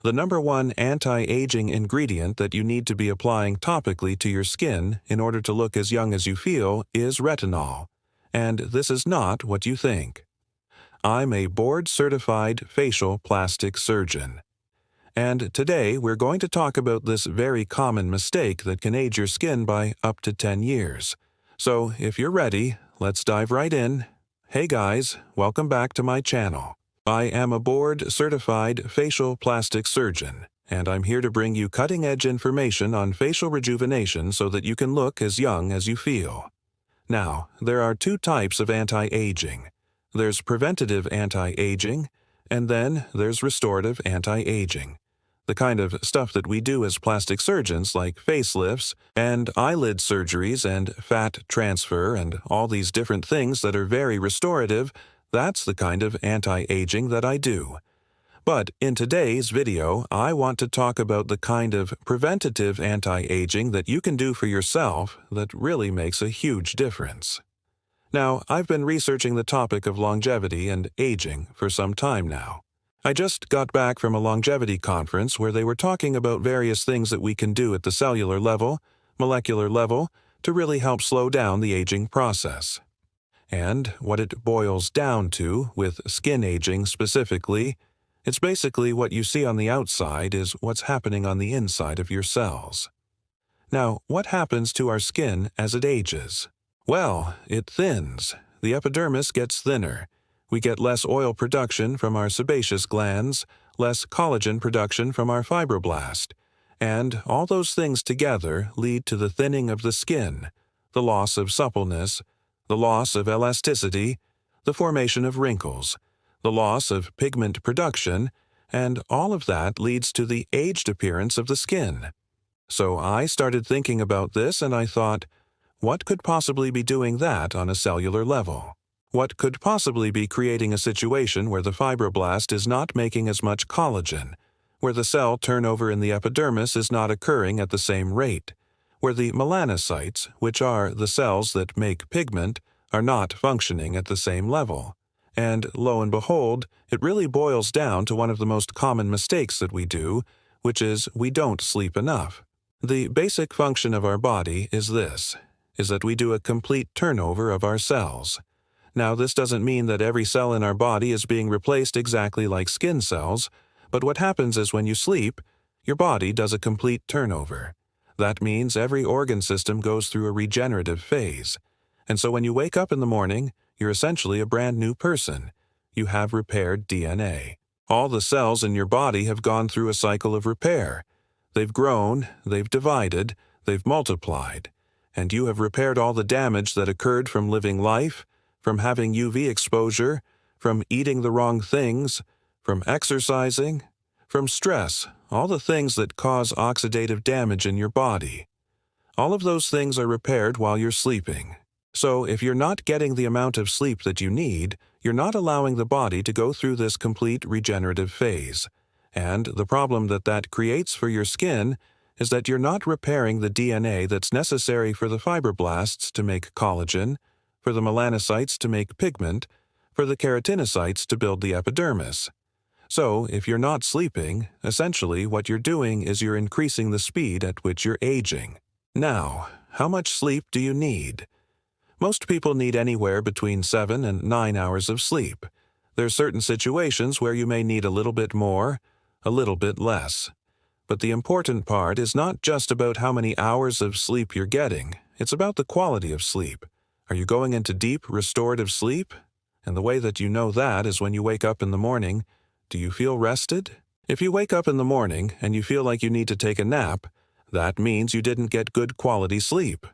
The number one anti-aging ingredient that you need to be applying topically to your skin in order to look as young as you feel is retinol. And this is not what you think. I'm a board-certified facial plastic surgeon. And today we're going to talk about this very common mistake that can age your skin by up to 10 years. So if you're ready, let's dive right in. Hey guys, welcome back to my channel. I am a board-certified facial plastic surgeon, and I'm here to bring you cutting-edge information on facial rejuvenation so that you can look as young as you feel. Now, there are two types of anti-aging. There's preventative anti-aging, and then there's restorative anti-aging. The kind of stuff that we do as plastic surgeons, like facelifts and eyelid surgeries and fat transfer and all these different things that are very restorative, that's the kind of anti-aging that I do. But in today's video, I want to talk about the kind of preventative anti-aging that you can do for yourself that really makes a huge difference. Now, I've been researching the topic of longevity and aging for some time now. I just got back from a longevity conference where they were talking about various things that we can do at the cellular level, molecular level, to really help slow down the aging process. And what it boils down to, with skin aging specifically, it's basically what you see on the outside is what's happening on the inside of your cells. Now, what happens to our skin as it ages? Well, it thins. The epidermis gets thinner. We get less oil production from our sebaceous glands, less collagen production from our fibroblast, and all those things together lead to the thinning of the skin, the loss of suppleness, the loss of elasticity, the formation of wrinkles, the loss of pigment production, and all of that leads to the aged appearance of the skin. So I started thinking about this and I thought, what could possibly be doing that on a cellular level? What could possibly be creating a situation where the fibroblast is not making as much collagen, where the cell turnover in the epidermis is not occurring at the same rate, where the melanocytes, which are the cells that make pigment, are not functioning at the same level. And lo and behold, it really boils down to one of the most common mistakes that we do, which is we don't sleep enough. The basic function of our body is that we do a complete turnover of our cells. Now, this doesn't mean that every cell in our body is being replaced exactly like skin cells, but what happens is when you sleep, your body does a complete turnover. That means every organ system goes through a regenerative phase. And so when you wake up in the morning, you're essentially a brand new person. You have repaired DNA. All the cells in your body have gone through a cycle of repair. They've grown, they've divided, they've multiplied. And you have repaired all the damage that occurred from living life, from having UV exposure, from eating the wrong things, from exercising, from stress, all the things that cause oxidative damage in your body. All of those things are repaired while you're sleeping. So if you're not getting the amount of sleep that you need, you're not allowing the body to go through this complete regenerative phase. And the problem that creates for your skin is that you're not repairing the DNA that's necessary for the fibroblasts to make collagen, for the melanocytes to make pigment, for the keratinocytes to build the epidermis. So, if you're not sleeping, essentially what you're doing is you're increasing the speed at which you're aging. Now, how much sleep do you need? Most people need anywhere between 7 and 9 hours of sleep. There's certain situations where you may need a little bit more, a little bit less. But the important part is not just about how many hours of sleep you're getting, it's about the quality of sleep. Are you going into deep, restorative sleep? And the way that you know that is when you wake up in the morning. Do you feel rested? If you wake up in the morning and you feel like you need to take a nap, that means you didn't get good quality sleep.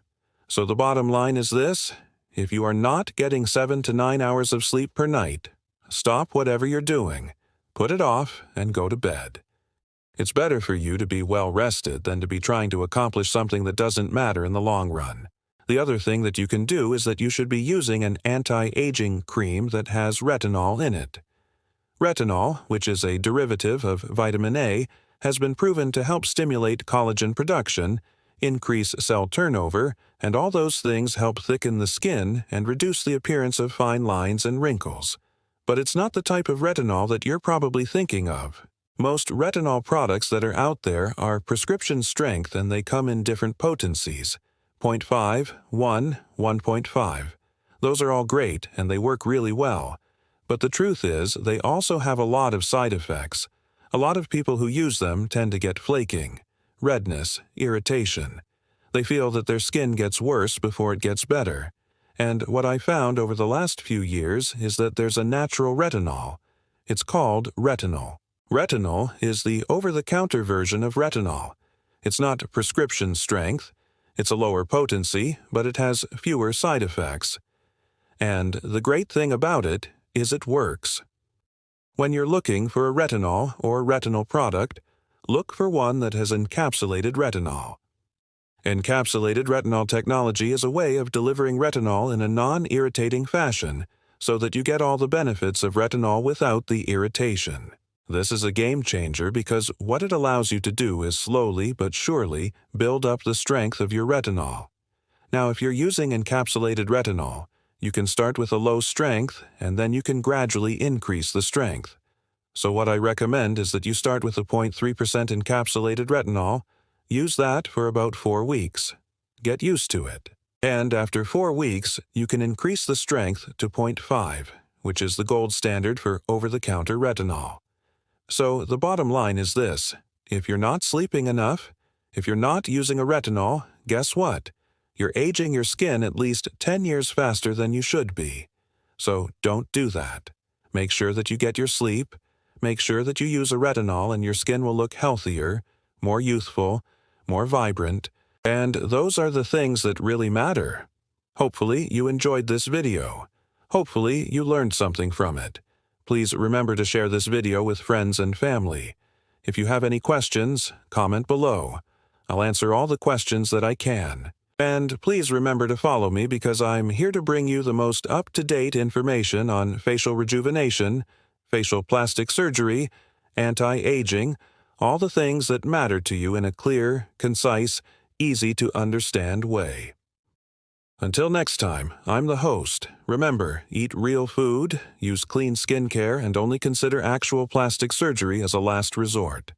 So the bottom line is this: if you are not getting 7 to 9 hours of sleep per night, stop whatever you're doing, put it off, and go to bed. It's better for you to be well rested than to be trying to accomplish something that doesn't matter in the long run. The other thing that you can do is that you should be using an anti-aging cream that has retinol in it. Retinol, which is a derivative of vitamin A, has been proven to help stimulate collagen production, increase cell turnover, and all those things help thicken the skin and reduce the appearance of fine lines and wrinkles. But it's not the type of retinol that you're probably thinking of. Most retinol products that are out there are prescription strength and they come in different potencies: 0.5, 1, 1.5. Those are all great and they work really well. But the truth is, they also have a lot of side effects. A lot of people who use them tend to get flaking, redness, irritation. They feel that their skin gets worse before it gets better. And what I found over the last few years is that there's a natural retinol. It's called retinol. Retinol is the over-the-counter version of retinol. It's not prescription strength. It's a lower potency, but it has fewer side effects. And the great thing about it is it works. When you're looking for a retinol or retinol product, look for one that has encapsulated retinol. Encapsulated retinol technology is a way of delivering retinol in a non-irritating fashion so that you get all the benefits of retinol without the irritation. This is a game changer because what it allows you to do is slowly but surely build up the strength of your retinol. Now, if you're using encapsulated retinol, you can start with a low strength and then you can gradually increase the strength. So what I recommend is that you start with a 0.3% encapsulated retinol. Use that for about 4 weeks. Get used to it. And after 4 weeks, you can increase the strength to 0.5, which is the gold standard for over-the-counter retinol. So the bottom line is this: if you're not sleeping enough, if you're not using a retinol, guess what? You're aging your skin at least 10 years faster than you should be. So don't do that. Make sure that you get your sleep. Make sure that you use a retinol and your skin will look healthier, more youthful, more vibrant, and those are the things that really matter. Hopefully you enjoyed this video. Hopefully you learned something from it. Please remember to share this video with friends and family. If you have any questions, comment below. I'll answer all the questions that I can. And please remember to follow me because I'm here to bring you the most up-to-date information on facial rejuvenation, facial plastic surgery, anti-aging, all the things that matter to you in a clear, concise, easy-to-understand way. Until next time, I'm the host. Remember, eat real food, use clean skincare, and only consider actual plastic surgery as a last resort.